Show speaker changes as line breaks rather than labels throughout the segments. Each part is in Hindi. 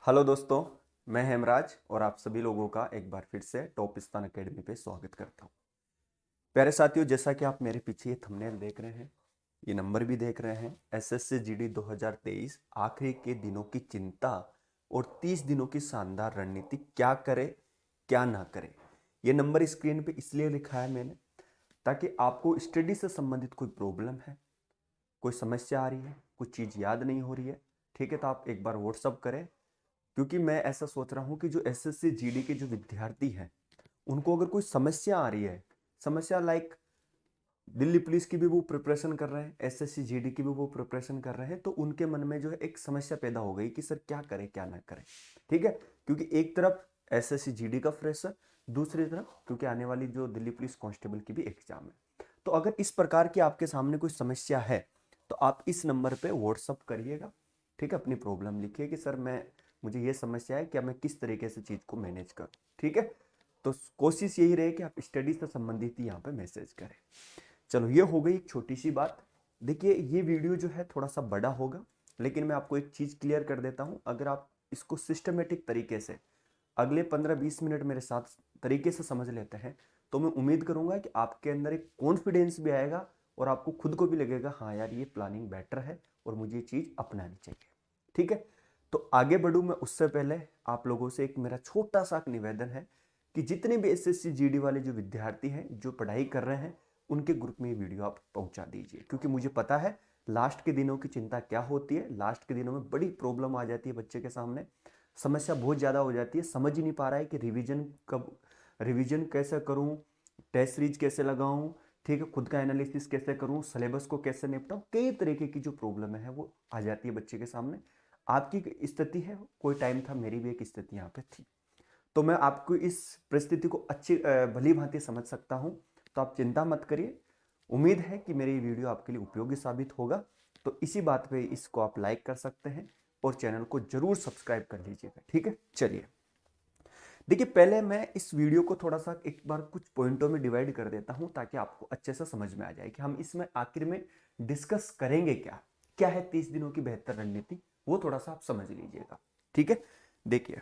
हेलो दोस्तों, मैं हेमराज और आप सभी लोगों का एक बार फिर से टॉपिस्तान एकेडमी पे स्वागत करता हूँ। प्यारे साथियों, जैसा कि आप मेरे पीछे ये थंबनेल देख रहे हैं, ये नंबर भी देख रहे हैं, एसएससी जीडी 2023 आखिरी के दिनों की चिंता और 30 दिनों की शानदार रणनीति, क्या करे क्या ना करे। ये नंबर स्क्रीन पे इसलिए लिखा है मैंने ताकि आपको स्टडी से संबंधित कोई प्रॉब्लम है, कोई समस्या आ रही है, कुछ चीज़ याद नहीं हो रही है, ठीक है, तो आप एक बार व्हाट्सअप करें। क्योंकि मैं ऐसा सोच रहा हूँ कि जो एसएससी जीडी के जो विद्यार्थी हैं, उनको अगर कोई समस्या आ रही है, समस्या लाइक दिल्ली पुलिस की भी वो प्रिपरेशन कर रहे हैं, एसएससी जीडी की भी वो प्रिपरेशन कर रहे हैं, तो उनके मन में जो है एक समस्या पैदा हो गई कि सर क्या करें क्या ना करें। ठीक है, क्योंकि एक तरफ एसएससी जीडी का प्रेशर, दूसरी तरफ क्योंकि आने वाली जो दिल्ली पुलिस कांस्टेबल की भी एग्जाम है। तो अगर इस प्रकार की आपके सामने कोई समस्या है तो आप इस नंबर पे व्हाट्सअप करिएगा। ठीक है, अपनी प्रॉब्लम लिखिए कि सर मुझे ये समस्या है, क्या मैं किस तरीके से चीज़ को मैनेज करूँ। ठीक है, तो कोशिश यही रहे कि आप स्टडी से संबंधित ही यहाँ पे मैसेज करें। चलो, ये हो गई एक छोटी सी बात। देखिए, ये वीडियो जो है थोड़ा सा बड़ा होगा, लेकिन मैं आपको एक चीज़ क्लियर कर देता हूँ। अगर आप इसको सिस्टमेटिक तरीके से अगले 15-20 मिनट मेरे साथ तरीके से समझ लेते हैं, तो मैं उम्मीद करूंगा कि आपके अंदर एक कॉन्फिडेंस भी आएगा और आपको खुद को भी लगेगा हाँ यार, ये प्लानिंग बेटर है और मुझे ये चीज़ अपनानी चाहिए। ठीक है, तो आगे बढ़ूँ मैं उससे पहले आप लोगों से एक मेरा छोटा सा निवेदन है कि जितने भी एसएससी जीडी वाले जो विद्यार्थी हैं, जो पढ़ाई कर रहे हैं, उनके ग्रुप में ये वीडियो आप पहुंचा दीजिए। क्योंकि मुझे पता है लास्ट के दिनों की चिंता क्या होती है। लास्ट के दिनों में बड़ी प्रॉब्लम आ जाती है बच्चे के सामने, समस्या बहुत ज़्यादा हो जाती है, समझ ही नहीं पा रहा है कि रिवीजन कैसे करूं, टेस्ट सीरीज कैसे लगाऊं, ठीक है, खुद का एनालिसिस कैसे करूं, सिलेबस को कैसे निपटाऊं। कई तरीके की जो प्रॉब्लम है वो आ जाती है बच्चे के सामने। आपकी स्थिति है, कोई टाइम था मेरी भी एक स्थिति यहाँ पे थी, तो मैं आपको इस परिस्थिति को अच्छी भली भांति समझ सकता हूँ। तो आप चिंता मत करिए, उम्मीद है कि मेरी वीडियो आपके लिए उपयोगी साबित होगा। तो इसी बात पे इसको आप लाइक कर सकते हैं और चैनल को जरूर सब्सक्राइब कर लीजिएगा। ठीक है, चलिए देखिए, पहले मैं इस वीडियो को थोड़ा सा एक बार कुछ पॉइंटों में डिवाइड कर देता हूं ताकि आपको अच्छे से समझ में आ जाए कि हम इसमें आखिर में डिस्कस करेंगे क्या। क्या है 30 दिनों की बेहतर रणनीति, वो थोड़ा सा आप समझ लीजिएगा। ठीक है, देखिए,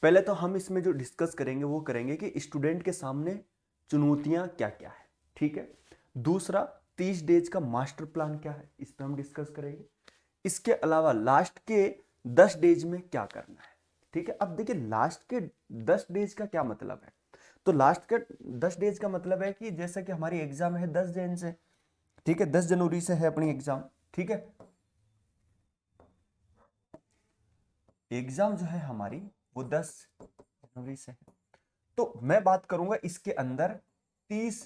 पहले तो हम इसमें जो डिस्कस करेंगे वो करेंगे कि स्टूडेंट के सामने चुनौतियां क्या क्या है। ठीक है, दूसरा 30 डेज का मास्टर प्लान क्या है, इस पर हम डिस्कस करेंगे। इसके अलावा लास्ट के 10 डेज में क्या करना है। ठीक है, अब देखिए लास्ट के 10 डेज का क्या मतलब है। तो लास्ट के 10 डेज का मतलब है कि जैसे कि हमारी एग्जाम है 10 जन से, ठीक है, 10 जनवरी से है अपनी एग्जाम। ठीक है, एग्जाम जो है हमारी वो 10 जनवरी से है। तो मैं बात करूंगा इसके अंदर 30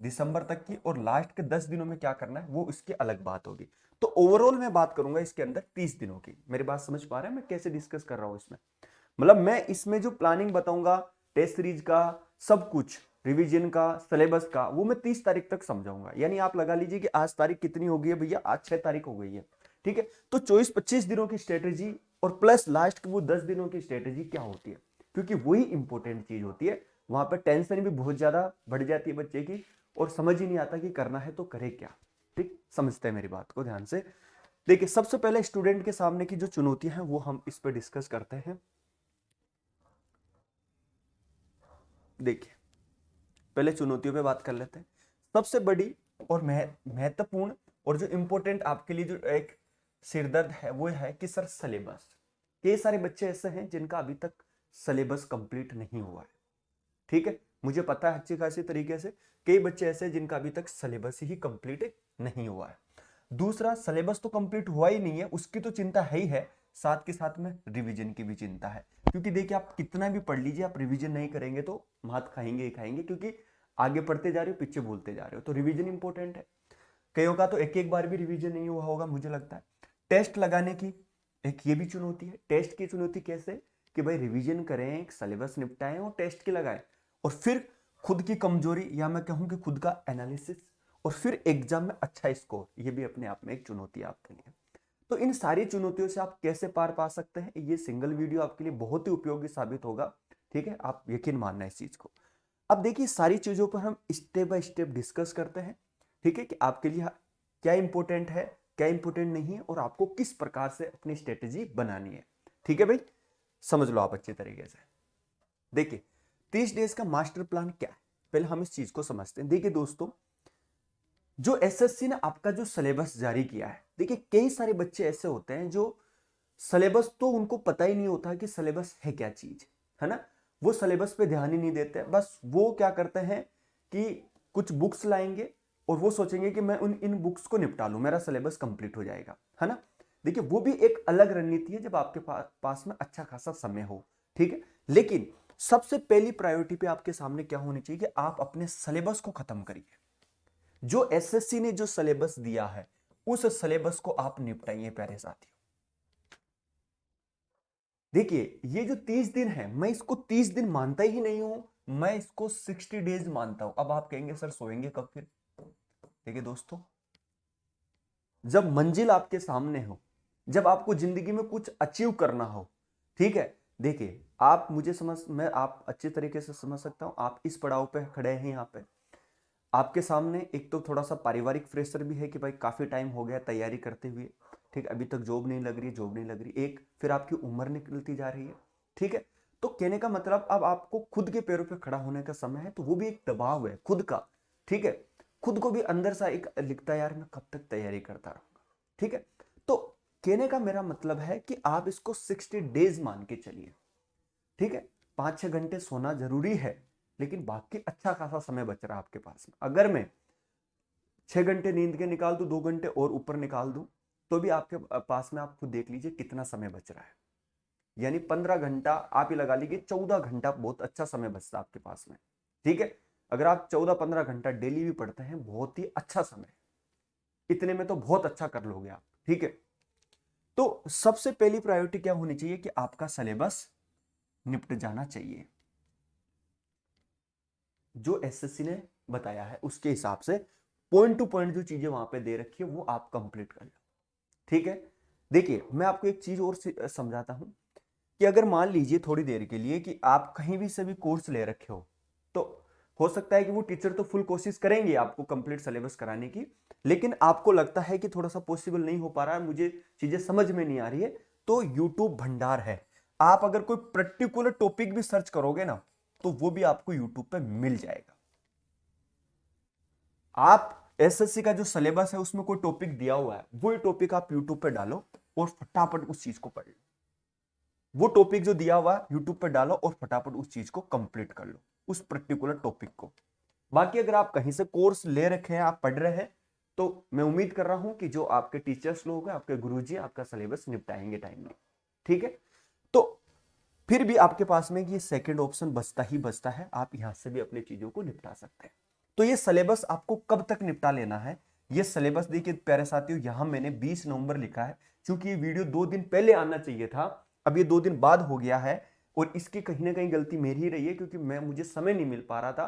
दिसंबर तक की, और लास्ट के 10 दिनों में क्या करना है वो इसकी अलग बात होगी। तो ओवरऑल मैं बात करूंगा इसके अंदर 30 दिनों की। मेरी बात समझ पा रहे हैं मैं कैसे डिस्कस कर रहा हूं इसमें? मतलब मैं इसमें जो प्लानिंग बताऊंगा, टेस्ट सीरीज का, सब कुछ, रिवीजन का, सिलेबस का, वो मैं 30 तारीख तक समझाऊंगा। यानी आप लगा लीजिए कि आज तारीख कितनी हो गई है भैया, आज 6 तारीख हो गई है। ठीक है, तो 24-25 दिनों की स्ट्रेटेजी और प्लस लास्ट के वो 10 दिनों की स्ट्रेटेजी क्या होती है, क्योंकि वही इंपॉर्टेंट चीज होती है। वहां पर टेंशन भी बहुत ज्यादा बढ़ जाती है बच्चे की और समझ ही नहीं आता कि करना है तो करे क्या। ठीक, समझते हैं मेरी बात को ध्यान से। देखिए, सबसे पहले स्टूडेंट के सामने की जो चुनौतियां हैं वो हम इस पर डिस्कस करते हैं। देखिए, पहले चुनौतियों पे बात कर लेते हैं। सबसे बड़ी और महत्वपूर्ण और जो इंपॉर्टेंट आपके लिए जो एक सिरदर्द है वो है कि सर सिलेबस। कई सारे बच्चे ऐसे हैं जिनका अभी तक सिलेबस कंप्लीट नहीं हुआ है। ठीक है, मुझे पता है अच्छी खासी तरीके से कई बच्चे ऐसे हैं जिनका अभी तक सिलेबस ही कंप्लीट नहीं हुआ है। दूसरा, सिलेबस तो कंप्लीट हुआ ही नहीं है, उसकी तो चिंता है ही है, साथ के साथ में रिवीजन की भी चिंता है। क्योंकि देखिए, आप कितना भी पढ़ लीजिए, आप रिवीजन नहीं करेंगे तो मात खाएंगे ही खाएंगे, क्योंकि आगे पढ़ते जा रहे हो, पीछे भूलते जा रहे हो। तो रिवीजन इंपॉर्टेंट है। कईयों का तो एक एक बार भी रिवीजन नहीं हुआ होगा मुझे लगता है। टेस्ट लगाने की एक ये भी चुनौती है। टेस्ट की चुनौती कैसे, कि भाई रिवीजन करें, सिलेबस निपटाएं और टेस्ट की लगाएं, और फिर खुद की कमजोरी या मैं कहूं कि खुद का एनालिसिस, और फिर एग्जाम में अच्छा स्कोर, ये भी अपने आप में एक चुनौती है आपके लिए। तो इन सारी चुनौतियों से आप कैसे पार पा सकते हैं, ये सिंगल वीडियो आपके लिए बहुत ही उपयोगी साबित होगा। ठीक है, आप यकीन मानना इस चीज को। अब देखिए, सारी चीजों पर हम स्टेप बाय स्टेप डिस्कस करते हैं। ठीक है, कि आपके लिए क्या इंपॉर्टेंट है, क्या इंपॉर्टेंट नहीं है और आपको किस प्रकार से अपनी स्ट्रेटेजी बनानी है। ठीक है भाई, समझ लो आप अच्छे तरीके से। देखिए 30 डेज का मास्टर प्लान क्या है, पहले हम इस चीज को समझते हैं। देखिए दोस्तों, जो एसएससी ने आपका जो सिलेबस जारी किया है, देखिए कई सारे बच्चे ऐसे होते हैं जो सिलेबस तो उनको पता ही नहीं होता कि सिलेबस है क्या चीज, है ना। वो सिलेबस पे ध्यान ही नहीं देते, बस वो क्या करते हैं कि कुछ बुक्स लाएंगे और वो सोचेंगे कि मैं इन बुक्स को निपटा लूं, मेरा सिलेबस कंप्लीट हो जाएगा, है ना। देखिए वो भी एक अलग रणनीति है जब आपके पास में अच्छा खासा समय हो, ठीक है। लेकिन सबसे पहली प्रायोरिटी पे आपके सामने क्या होनी चाहिए कि आप अपने सिलेबस को खत्म करिए। जो एसएससी ने जो सिलेबस दिया है उस सिलेबस को आप निपटाइए प्यारे साथियों। देखिए ये जो 30 दिन है, मैं इसको 30 दिन मानता ही नहीं हूं, मैं इसको 60 डेज मानता हूं। अब आप कहेंगे सर सोएंगे कब फिर? देखिए दोस्तों, जब मंजिल आपके सामने हो, जब आपको जिंदगी में कुछ अचीव करना हो, ठीक है। देखिए आप मुझे मैं आप अच्छे तरीके से समझ सकता हूं, आप इस पड़ाव पे खड़े हैं यहाँ पे। आपके सामने एक तो थोड़ा सा पारिवारिक प्रेशर भी है कि भाई काफी टाइम हो गया तैयारी करते हुए, ठीक, अभी तक जॉब नहीं लग रही, जॉब नहीं लग रही। एक फिर आपकी उम्र निकलती जा रही है, ठीक है। तो कहने का मतलब अब आपको खुद के पैरों पे खड़ा होने का समय है, तो वो भी एक दबाव है खुद का, ठीक है। खुद को भी अंदर सा एक लिखता है यार मैं कब तक तैयारी करता रहूंगा, ठीक है। तो कहने का मेरा मतलब है कि आप इसको 60 डेज मान के चलिए, ठीक है। 5-6 घंटे सोना जरूरी है, लेकिन बाकी अच्छा खासा समय बच रहा है आपके पास में। अगर मैं 6 घंटे नींद के निकाल दूं, 2 घंटे और ऊपर निकाल दूं, तो भी आपके पास में आप खुद देख लीजिए कितना समय बच रहा है। यानी 15 घंटा आप ही लगा लीजिए, 14 घंटा बहुत अच्छा समय बचता है आपके पास में, ठीक है। अगर आप 14-15 घंटा डेली भी पढ़ते हैं, बहुत ही अच्छा समय है। इतने में तो बहुत अच्छा कर लोगे आप, ठीक है। तो सबसे पहली प्रायोरिटी क्या होनी चाहिए कि आपका सिलेबस निपट जाना चाहिए। जो एसएससी ने बताया है उसके हिसाब से पॉइंट टू पॉइंट जो चीजें वहां पे दे रखी है वो आप कंप्लीट कर लो, ठीक है। देखिए मैं आपको एक चीज और समझाता हूं कि अगर मान लीजिए थोड़ी देर के लिए कि आप कहीं भी से भी कोर्स ले रखे हो, तो हो सकता है कि वो टीचर तो फुल कोशिश करेंगे आपको कंप्लीट सिलेबस कराने की, लेकिन आपको लगता है कि थोड़ा सा पॉसिबल नहीं हो पा रहा है, मुझे चीजें समझ में नहीं आ रही है, तो यूट्यूब भंडार है। आप अगर कोई पर्टिकुलर टॉपिक भी सर्च करोगे ना, तो वो भी आपको यूट्यूब पे मिल जाएगा। आप एसएससी का जो सिलेबस है उसमें कोई टॉपिक दिया हुआ है, वो टॉपिक आप यूट्यूब पे डालो और फटाफट उस चीज को पढ़ लो। वो टॉपिक जो दिया हुआ है यूट्यूब पे डालो और फटाफट उस चीज को कंप्लीट कर लो, उस पर्टिकुलर टॉपिक को। बाकी अगर आप कहीं से कोर्स ले रखे हैं, आप पढ़ रहे हैं, तो मैं उम्मीद कर रहा हूं कि जो आपके टीचर्स लोग हैं, आपके गुरुजी आपका सिलेबस निपटाएंगे टाइमली, ठीक है। तो फिर भी आपके पास में ये सेकंड ऑप्शन बचता ही बचता है, आप यहां से भी अपनी चीजों को निपटा सकते हैं। तो ये सिलेबस आपको कब तक निपटा लेना है? ये सिलेबस देखिए प्यारे साथियों, यहां मैंने 20 नवंबर लिखा है, क्योंकि ये वीडियो 2 दिन पहले आना चाहिए था, अब ये 2 दिन बाद हो गया है। और इसकी कहीं ना कहीं गलती मेरी ही रही है, क्योंकि मुझे समय नहीं मिल पा रहा था।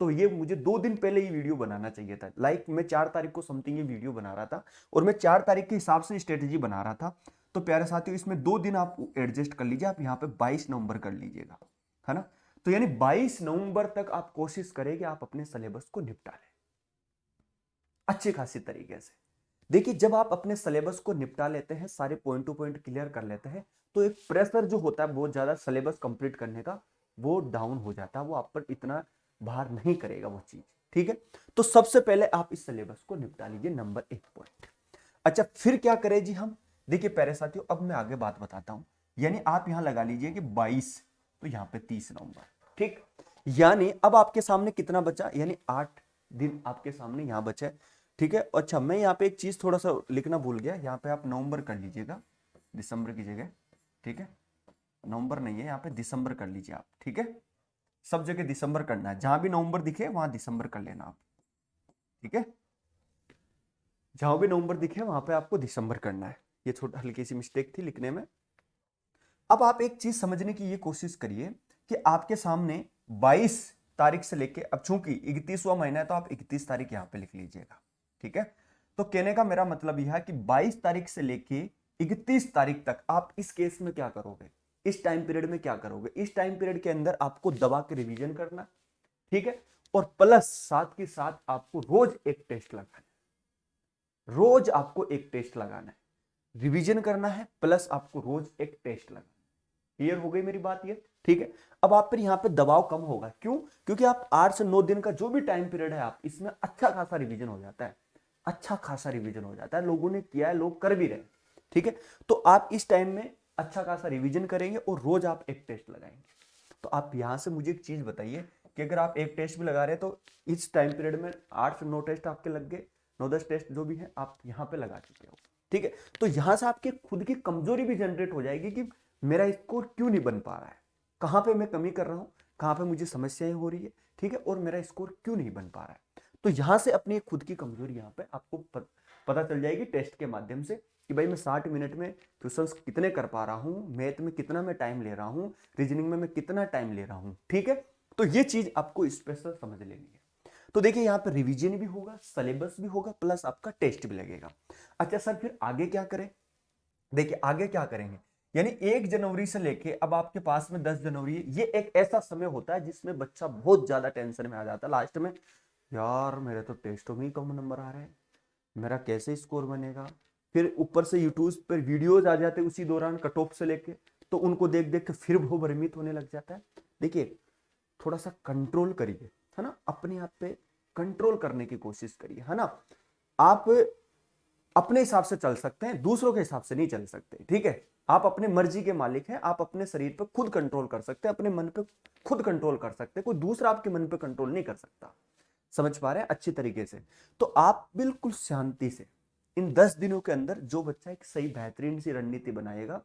तो ये मुझे 2 दिन पहले ही वीडियो बनाना चाहिए था। लाइक मैं 4 तारीख को समथिंग ये वीडियो बना रहा था, और मैं 4 तारीख के हिसाब से स्ट्रेटेजी बना रहा था। तो प्यारे साथियों इसमें 2 दिन आप एडजस्ट कर लीजिए, आप यहाँ पे 22 नवंबर कर लीजिएगा, है ना। तो यानी 22 नवंबर तक आप कोशिश करें कि आप अपने सिलेबस को निपटा लें अच्छी खासी तरीके से। देखिए जब आप अपने सिलेबस को निपटा लेते हैं, सारे पॉइंट टू पॉइंट क्लियर कर लेते हैं, तो एक प्रेशर जो होता है बहुत ज्यादा सिलेबस कंप्लीट करने का, वो डाउन हो जाता है, वो आप पर इतना भार नहीं करेगा वो चीज, ठीक है। तो सबसे पहले आप इस सिलेबस को निपटा लीजिए, नंबर 1 पॉइंट। अच्छा फिर क्या करें जी हम? देखिए प्यारे साथियों, अब मैं आगे बात बताता हूं। यानी आप यहां लगा लीजिए कि 22, तो यहां पे 30 नवंबर, ठीक। यानी अब आपके सामने कितना बचा? यानी 8 दिन आपके सामने यहां बचा है, ठीक है। अच्छा मैं यहाँ पे एक चीज थोड़ा सा लिखना भूल गया, यहाँ पे आप नवंबर कर लीजिएगा दिसंबर की जगह, ठीक है। नवंबर नहीं है, यहाँ पे दिसंबर कर लीजिए आप, ठीक है। सब जगह दिसंबर करना है, जहां भी नवंबर दिखे वहां दिसंबर कर लेना आप, ठीक है। जहां भी नवंबर दिखे वहां पे आपको दिसंबर करना है। ये छोटा हल्की सी मिस्टेक थी लिखने में। अब आप एक चीज समझने की ये कोशिश करिए कि आपके सामने 22 तारीख से लेके, अब चूंकि 31वां महीना है तो आप 31 तारीख यहां पे लिख लीजिएगा, ठीक है। तो कहने का मेरा मतलब यह है कि 22 तारीख से लेके 31 तारीख तक आप इस केस में क्या करोगे, इस टाइम पीरियड में क्या करोगे? इस टाइम पीरियड के अंदर आपको दबा के रिवीजन करना, ठीक है। और प्लस साथ के साथ आपको रोज एक टेस्ट लगाना, रोज आपको एक टेस्ट लगाना है, रिवीजन करना है, प्लस आपको रोज एक टेस्ट लगाना है। क्लियर हो गई मेरी बात ये? ठीक है। अब आप पर यहाँ पे दबाव कम होगा, क्यों? क्योंकि आप 8 से 9 दिन का जो भी टाइम पीरियड है, आप इसमें अच्छा खासा रिवीजन हो जाता है, अच्छा खासा रिवीजन हो जाता है, लोगों ने किया है, लोग कर भी रहे। ठीक है, तो आप इस टाइम में अच्छा खासा रिवीजन करेंगे और रोज आप एक टेस्ट लगाएंगे। तो आप यहां से मुझे एक चीज बताइए कि अगर आप एक टेस्ट भी लगा रहे हैं तो इस टाइम पीरियड में 8 से 9 टेस्ट आपके लग गए, 9-10 टेस्ट जो भी है आप यहाँ पे लगा चुके हो। ठीक है, तो यहां से आपके खुद की कमजोरी भी जनरेट हो जाएगी कि मेरा स्कोर क्यों नहीं बन पा रहा है, कहां पे मैं कमी कर रहा हूं, कहां पे मुझे समस्याएं हो रही है। ठीक है, और मेरा स्कोर क्यों नहीं बन पा रहा है। तो यहां से अपनी खुद की कमजोरी यहाँ पे आपको पता चल जाएगी टेस्ट के माध्यम से कि भाई मैं 60 मिनट में क्वेश्चंस कितने कर पा रहा हूँ, मैथ में कितना मैं टाइम ले रहा हूँ, रीजनिंग में मैं कितना टाइम ले रहा हूँ। ठीक है, तो ये चीज आपको स्पेशल समझ लेनी है। तो देखिए यहाँ पर रिवीजन भी होगा, सिलेबस भी होगा, प्लस आपका टेस्ट भी लगेगा। अच्छा सर फिर आगे क्या करें? देखिए आगे क्या करेंगे, यानी 1 जनवरी से लेके अब आपके पास में 10 जनवरी, ये एक ऐसा समय होता है जिसमें बच्चा बहुत ज्यादा टेंशन में आ जाता है लास्ट में, यार मेरे तो टेस्टों में ही कम नंबर आ रहे हैं, मेरा कैसे स्कोर बनेगा। फिर ऊपर से यूट्यूब पर वीडियोज आ जाते उसी दौरान कट ऑफ से लेके, तो उनको देख देख के फिर वो भ्रमित होने लग जाता है। देखिए थोड़ा सा कंट्रोल करिए, है ना, अपने आप पे कंट्रोल करने की कोशिश करिए, है ना। आप अपने हिसाब से चल सकते हैं, दूसरों के हिसाब से नहीं चल सकते। ठीक है, आप अपने मर्जी के मालिक हैं, आप अपने शरीर पे खुद कंट्रोल कर सकते हैं, अपने मन पे खुद कंट्रोल कर सकते हैं, कोई दूसरा आपके मन पे कंट्रोल नहीं कर सकता। समझ पा रहे हैं अच्छी तरीके से? तो आप बिल्कुल शांति से इन 10 दिनों के अंदर जो बच्चा एक सही बेहतरीन सी रणनीति बनाएगा,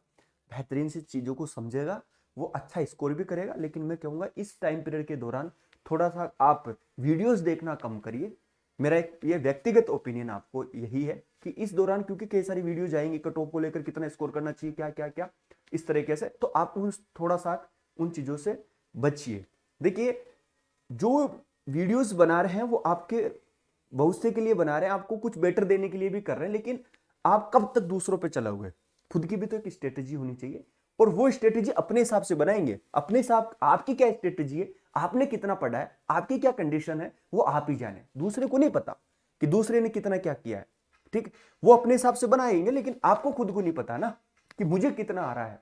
बेहतरीन सी चीजों को समझेगा, वो अच्छा स्कोर भी करेगा। लेकिन मैं कहूंगा इस टाइम पीरियड के दौरान थोड़ा सा आप वीडियोस देखना कम करिए। मेरा एक ये व्यक्तिगत ओपिनियन आपको यही है कि इस दौरान क्योंकि कई सारी वीडियो जाएंगी कट ऑफ को लेकर, कितना स्कोर करना चाहिए, क्या क्या क्या इस तरीके से, तो आप उन थोड़ा सा उन चीजों से बचिए। देखिए जो वीडियोस बना रहे हैं वो आपके भविष्य के लिए बना रहे हैं, आपको कुछ बेटर देने के लिए भी कर रहे हैं, लेकिन आप कब तक दूसरों पे चलोगे? खुद की भी तो एक स्ट्रेटेजी होनी चाहिए, और वो स्ट्रेटेजी अपने हिसाब से बनाएंगे, अपने हिसाब। आपकी क्या स्ट्रेटेजी है, आपने कितना पढ़ा है, आपकी क्या कंडीशन है, वो आप ही जाने, दूसरे को नहीं पता कि दूसरे ने कितना क्या किया है। ठीक, वो अपने हिसाब से बनाएंगे, लेकिन आपको खुद को नहीं पता ना कि मुझे कितना आ रहा है,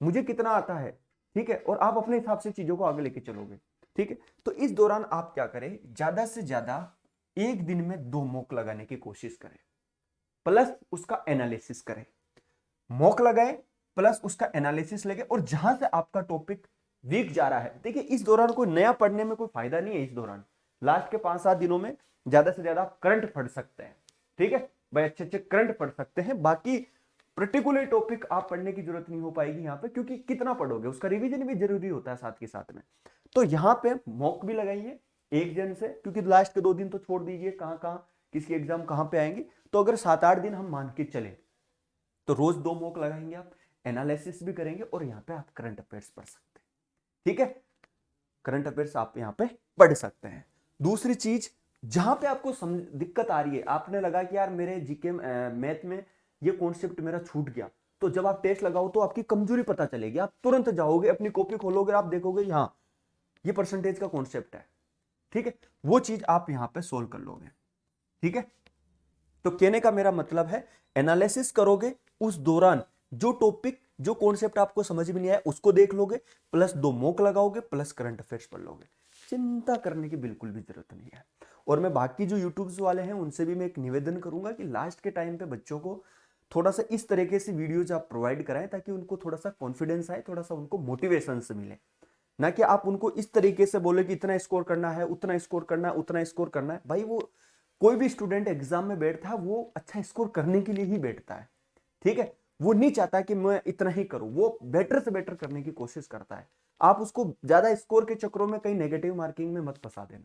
मुझे कितना आता है। ठीक है, और आप अपने हिसाब से चीजों को आगे लेके चलोगे। ठीक है, तो इस दौरान आप क्या करें, ज्यादा से ज्यादा एक दिन में 2 मॉक लगाने की कोशिश करें, प्लस उसका एनालिसिस करें। मॉक लगाएं प्लस उसका एनालिसिस लगे, और जहां से आपका टॉपिक वीक जा रहा है, देखिए इस दौरान कोई नया पढ़ने में कोई फायदा नहीं है। इस दौरान लास्ट के 5-7 दिनों में ज्यादा से ज्यादा करंट पढ़ सकते हैं। ठीक है भाई, अच्छे अच्छे करंट पढ़ सकते हैं, बाकी पर्टिकुलर टॉपिक आप पढ़ने की जरूरत नहीं हो पाएगी यहाँ पे, क्योंकि कितना पढ़ोगे, उसका रिवीजन भी जरूरी होता है साथ के साथ में। तो यहाँ पे मॉक भी लगाइए 1 जन से, क्योंकि लास्ट के 2 दिन तो छोड़ दीजिए, कहाँ कहाँ किसकी एग्जाम कहाँ पे आएंगी। तो अगर 7-8 दिन हम मान के चले तो रोज 2 मॉक लगाएंगे, आप एनालिसिस भी करेंगे, और यहाँ पे आप करंट अफेयर्स पढ़ सकते हैं। ठीक है, करंट अफेयर्स आप यहाँ पे पढ़ सकते हैं। दूसरी चीज, जहां पे आपको दिक्कत आ रही है, आपने लगा कि यार मेरे जीके मैथ में ये कॉन्सेप्ट मेरा छूट गया, तो जब आप टेस्ट लगाओ तो आपकी कमजोरी पता चलेगी, आप तुरंत जाओगे अपनी कॉपी खोलोगे, आप देखोगे हाँ ये परसेंटेज का कॉन्सेप्ट है। ठीक है, वो चीज आप यहाँ पे सोल्व कर लोगे। ठीक है, तो कहने का मेरा मतलब है एनालिसिस करोगे उस दौरान, जो टॉपिक जो कॉन्सेप्ट आपको समझ में नहीं आया उसको देख लोगे, प्लस 2 मॉक लगाओगे, प्लस करंट अफेयर्स पढ़ लोगे। चिंता करने की बिल्कुल भी जरूरत नहीं है। और मैं बाकी जो यूट्यूब वाले हैं उनसे भी मैं एक निवेदन करूंगा कि लास्ट के टाइम पे बच्चों को थोड़ा सा इस तरीके से वीडियोज आप प्रोवाइड कराएं, ताकि उनको थोड़ा सा कॉन्फिडेंस आए, थोड़ा सा उनको मोटिवेशन से मिले, ना कि आप उनको इस तरीके से बोले कि इतना स्कोर करना है, उतना स्कोर करना है, उतना स्कोर करना है। भाई वो कोई भी स्टूडेंट एग्जाम में बैठता है वो अच्छा स्कोर करने के लिए ही बैठता है। ठीक है, वो नहीं चाहता कि मैं इतना ही करूं, वो बेटर से बेटर करने की कोशिश करता है। आप उसको ज्यादा स्कोर के चक्रों में कहीं नेगेटिव मार्किंग में मत फंसा देना।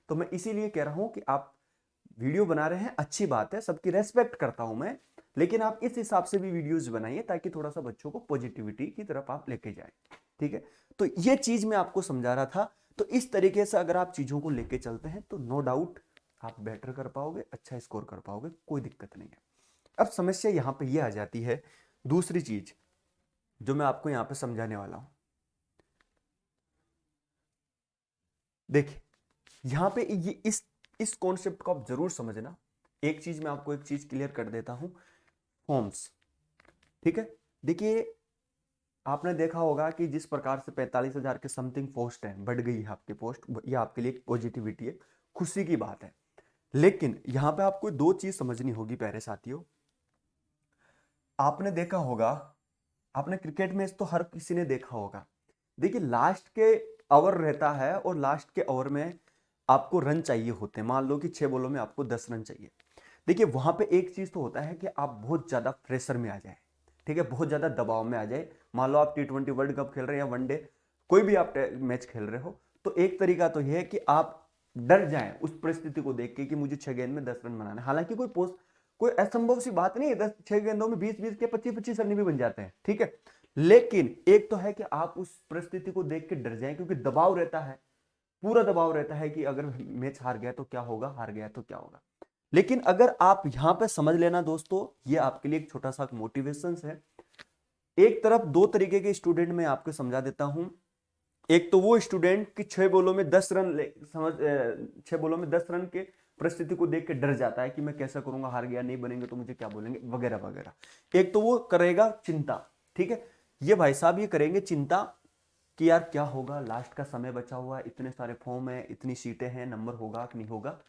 तो मैं इसीलिए कह रहा हूं कि आप वीडियो बना रहे हैं, अच्छी बात है, सबकी रेस्पेक्ट करता हूं मैं, लेकिन आप इस हिसाब से भी वीडियोस बनाइए ताकि थोड़ा सा बच्चों को पॉजिटिविटी की तरफ आप लेके जाए। ठीक है, तो ये चीज मैं आपको समझा रहा था। तो इस तरीके से अगर आप चीजों को लेके चलते हैं तो नो डाउट आप बेटर कर पाओगे, अच्छा स्कोर कर पाओगे, कोई दिक्कत नहीं है। अब समस्या यहां पे ये आ जाती है, दूसरी चीज जो मैं आपको यहां पे समझाने वाला हूं। देखिए यहां पे ये इस कॉन्सेप्ट को आप जरूर समझना एक चीज मैं आपको एक चीज क्लियर कर देता हूं, फॉर्म्स, ठीक है। देखिए आपने देखा होगा कि जिस प्रकार से 45,000 के समथिंग पोस्ट है, बढ़ गई है आपकी पोस्ट, ये आपके लिए एक पॉजिटिविटी है, खुशी की बात है। लेकिन यहां पे आपको दो चीज समझनी होगी प्यारे साथियों। आपने देखा होगा, आपने क्रिकेट मैच तो हर किसी ने देखा होगा। देखिए लास्ट के ओवर रहता है और लास्ट के ओवर में आपको रन चाहिए होते हैं। मान लो कि 6 बॉलों में आपको 10 रन चाहिए। देखिए वहां पे एक चीज तो होता है कि आप बहुत ज्यादा प्रेशर में आ जाए, ठीक है, बहुत ज्यादा दबाव में आ जाए। मान लो आप T20 वर्ल्ड कप खेल रहे हैं या वनडे कोई भी आप मैच खेल रहे हो, तो एक तरीका तो यह है कि आप डर जाएं उस परिस्थिति को देख के कि मुझे 6 गेंद में 10 रन बनाना है। हालांकि कोई असंभव सी बात नहीं है, 6 गेंदों में 20-20 के 25-25 रन भी बन जाते हैं, ठीक है। लेकिन एक तो है कि आप उस परिस्थिति को देख के डर जाएं, क्योंकि दबाव रहता है, पूरा दबाव रहता है कि अगर मैच हार गया तो क्या होगा, हार गया तो क्या होगा। लेकिन अगर आप यहां पे समझ लेना दोस्तों, ये आपके लिए एक छोटा सा मोटिवेशन है। एक तरफ दो तरीके के स्टूडेंट मैं आपको समझा देता हूं। एक तो वो स्टूडेंट कि 6 बॉलों में 10 रन 6 बॉलों में 10 रन के परिस्थिति को देख के डर जाता है कि मैं कैसा करूंगा, हार गया, नहीं बनेंगे तो मुझे क्या बोलेंगे, वगैरह वगैरह। एक तो वो करेगा चिंता, ठीक है, ये भाई साहब ये करेंगे चिंता कि यार क्या होगा, लास्ट का समय बचा हुआ है, इतने सारे फॉर्म है, इतनी सीटें हैं, नंबर होगा कि नहीं होगा।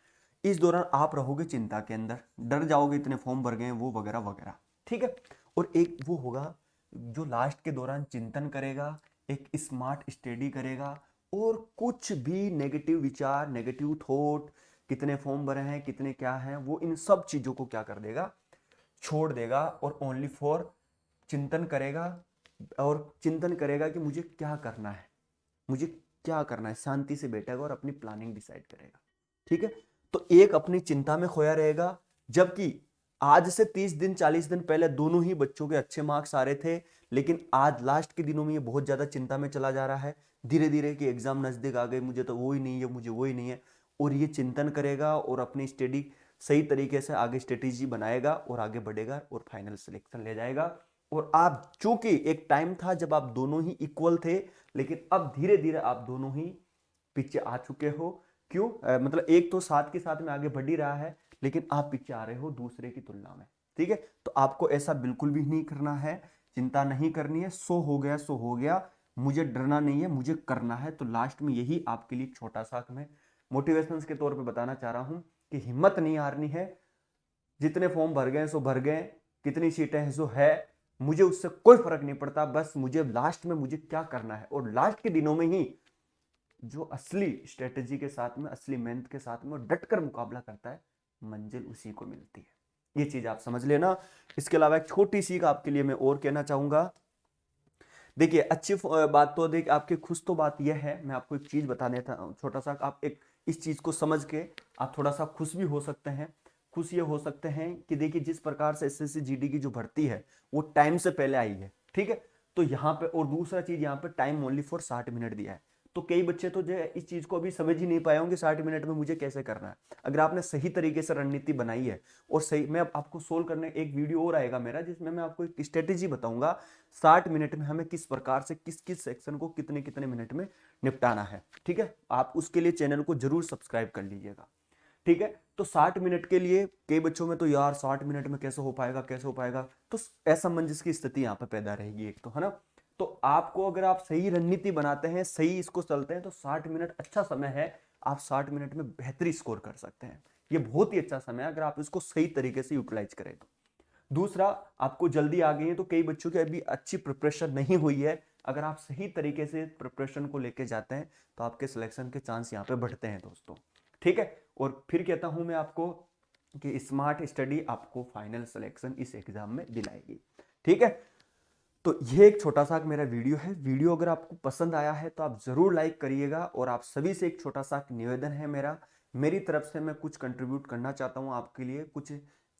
इस दौरान आप रहोगे चिंता के अंदर, डर जाओगे, इतने फॉर्म भर गए वो वगैरह वगैरह, ठीक है। और एक वो होगा जो लास्ट के दौरान चिंतन करेगा, एक स्मार्ट स्टडी करेगा, और कुछ भी नेगेटिव विचार, नेगेटिव थॉट, कितने फॉर्म भरे हैं, कितने क्या हैं, वो इन सब चीजों को क्या कर देगा, छोड़ देगा, और ओनली फॉर चिंतन करेगा। और चिंतन करेगा कि मुझे क्या करना है, मुझे क्या करना है, शांति से बैठेगा और अपनी प्लानिंग डिसाइड करेगा, ठीक है। तो एक अपनी चिंता में खोया रहेगा, जबकि आज से 30 दिन 40 दिन पहले दोनों ही बच्चों के अच्छे मार्क्स आ रहे थे, लेकिन आज लास्ट के दिनों में ये बहुत ज्यादा चिंता में चला जा रहा है, धीरे धीरे कि एग्जाम नजदीक आ गए, मुझे तो वो ही नहीं है, मुझे वो ही नहीं है। और ये चिंतन करेगा और अपनी स्टडी सही तरीके से आगे स्ट्रेटेजी बनाएगा और आगे बढ़ेगा और फाइनल सिलेक्शन ले जाएगा। और आप, चूंकि एक टाइम था जब आप दोनों ही इक्वल थे, लेकिन अब धीरे धीरे आप दोनों ही पीछे आ चुके हो। क्यों? मतलब एक तो साथ के साथ में आगे बढ़ ही रहा है, लेकिन आप पीछे आ रहे हो दूसरे की तुलना में, ठीक है। तो आपको ऐसा बिल्कुल भी नहीं करना है, चिंता नहीं करनी है, सो हो गया सो हो गया, मुझे डरना नहीं है, मुझे करना है। तो लास्ट में यही आपके लिए छोटा सा मैं मोटिवेशन के तौर पे बताना चाह रहा हूं कि हिम्मत नहीं हारनी है। जितने फॉर्म भर गए सो भर गए, कितनी सीटें हैं सो है, मुझे उससे कोई फर्क नहीं पड़ता, बस मुझे लास्ट में मुझे क्या करना है। और लास्ट के दिनों में ही जो असली स्ट्रेटेजी के साथ में, असली मेहनत के साथ में डट कर मुकाबला करता है, मंजिल उसी को मिलती है। ये चीज आप समझ लेना। इसके अलावा एक छोटी सी आपके लिए मैं और कहना चाहूंगा। देखिए अच्छी बात तो देख आपके खुश तो बात यह है, मैं आपको एक चीज बताने था छोटा सा, आप एक इस चीज को समझ के आप थोड़ा सा खुश भी हो सकते हैं। खुश ये हो सकते हैं कि देखिए जिस प्रकार से एसएससी जीडी की जो भर्ती है वो टाइम से पहले आई है, ठीक है। तो यहाँ पे और दूसरा चीज, यहाँ पे टाइम ओनली फॉर 60 मिनट दिया है। तो कई बच्चे तो जो है इस चीज को अभी समझ ही नहीं पाए होंगे 60 मिनट में मुझे कैसे करना है। अगर आपने सही तरीके से रणनीति बनाई है और सही, मैं आपको सोल्व करने एक वीडियो और आएगा मेरा जिसमें मैं आपको एक स्ट्रेटेजी बताऊंगा 60 मिनट में हमें किस प्रकार से किस किस सेक्शन को कितने कितने मिनट में निपटाना है, ठीक है। आप उसके लिए चैनल को जरूर सब्सक्राइब कर लीजिएगा, ठीक है। तो 60 मिनट के लिए कई बच्चों में तो यार 60 मिनट में कैसे हो पाएगा, कैसे हो पाएगा, तो असमंजस की स्थिति यहाँ पे पैदा रहेगी एक तो, है ना। तो आपको अगर आप सही रणनीति बनाते हैं, सही इसको चलते हैं, तो 60 मिनट अच्छा समय है। आप 60 मिनट में बेहतरी स्कोर कर सकते हैं। ये बहुत ही अच्छा समय है अगर आप इसको सही तरीके से यूटिलाइज करें तो। दूसरा, आपको जल्दी आ गई है तो कई बच्चों की अभी अच्छी प्रिपरेशन नहीं हुई है। अगर आप सही तरीके से प्रिपरेशन को लेके जाते हैं तो आपके सिलेक्शन के चांस यहाँ पे बढ़ते हैं दोस्तों, ठीक है। और फिर कहता हूं मैं आपको कि स्मार्ट स्टडी आपको फाइनल सिलेक्शन इस एग्जाम में दिलाएगी, ठीक है। तो ये एक छोटा सा मेरा वीडियो है। वीडियो अगर आपको पसंद आया है तो आप जरूर लाइक करिएगा। और आप सभी से एक छोटा सा निवेदन है मेरा, मेरी तरफ से मैं कुछ कंट्रीब्यूट करना चाहता हूँ आपके लिए, कुछ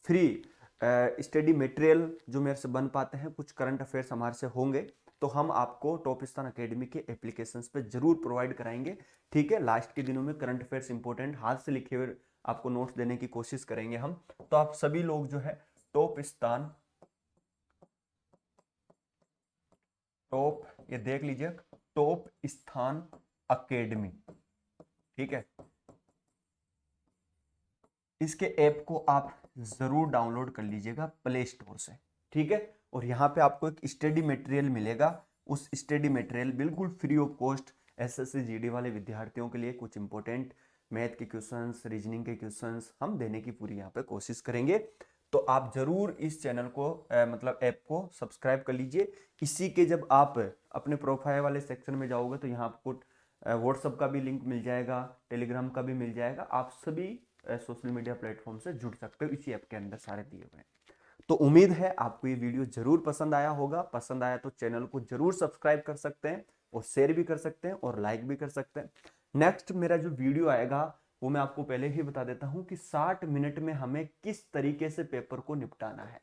फ्री स्टडी मटेरियल जो मेरे से बन पाते हैं, कुछ करंट अफेयर्स हमारे से होंगे तो हम आपको टॉपिस्तान अकेडमी के एप्लीकेशंस पे जरूर प्रोवाइड कराएंगे, ठीक है। लास्ट के दिनों में करंट अफेयर्स इंपॉर्टेंट हाथ से लिखे हुए आपको नोट्स देने की कोशिश करेंगे हम। तो आप सभी लोग जो है टॉप ये देख लीजिए, टॉप स्थान अकेडमी, ठीक है। इसके ऐप को आप जरूर डाउनलोड कर लीजिएगा प्ले स्टोर से, ठीक है। और यहाँ पे आपको एक स्टडी मटेरियल मिलेगा, उस स्टडी मटेरियल बिल्कुल free of cost SSC GD वाले विद्यार्थियों के लिए कुछ इंपॉर्टेंट मैथ के क्वेश्चंस, रीजनिंग के क्वेश्चंस हम देने की पूरी यहाँ पे कोशिश करेंगे। तो आप जरूर इस चैनल को मतलब ऐप को सब्सक्राइब कर लीजिए। इसी के जब आप अपने प्रोफाइल वाले सेक्शन में जाओगे तो यहाँ आपको व्हाट्सअप का भी लिंक मिल जाएगा, टेलीग्राम का भी मिल जाएगा। आप सभी सोशल मीडिया प्लेटफॉर्म से जुड़ सकते हो, इसी ऐप के अंदर सारे दिए हुए हैं। तो उम्मीद है आपको ये वीडियो जरूर पसंद आया होगा। पसंद आया तो चैनल को जरूर सब्सक्राइब कर सकते हैं और शेयर भी कर सकते हैं और लाइक भी कर सकते हैं। नेक्स्ट मेरा जो वीडियो आएगा वो मैं आपको पहले ही बता देता हूं कि 60 मिनट में हमें किस तरीके से पेपर को निपटाना है,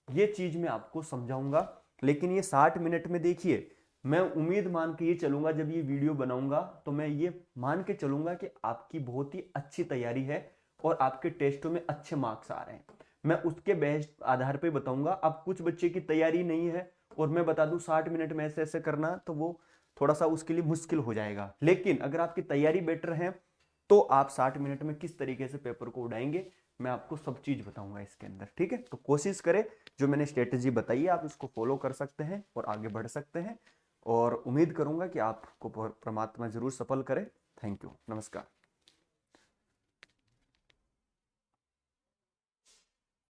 ये चीज मैं आपको समझाऊंगा। लेकिन ये 60 मिनट में देखिए, मैं उम्मीद मान के ये चलूंगा, जब ये वीडियो बनाऊंगा तो मैं ये मान के चलूंगा कि आपकी बहुत ही अच्छी तैयारी है और आपके टेस्टों में अच्छे मार्क्स आ रहे हैं। मैं उसके बेस्ट आधार पे बताऊंगा। अब कुछ बच्चे की तैयारी नहीं है और मैं बता दूं 60 मिनट में ऐसे ऐसे करना, तो वो थोड़ा सा उसके लिए मुश्किल हो जाएगा। लेकिन अगर आपकी तैयारी बेटर है तो आप 60 मिनट में किस तरीके से पेपर को उड़ाएंगे, मैं आपको सब चीज बताऊंगा इसके अंदर, ठीक है। तो कोशिश करें, जो मैंने स्ट्रेटेजी बताई है आप इसको फॉलो कर सकते हैं और आगे बढ़ सकते हैं। और उम्मीद करूंगा कि आपको परमात्मा जरूर सफल करे। थैंक यू, नमस्कार।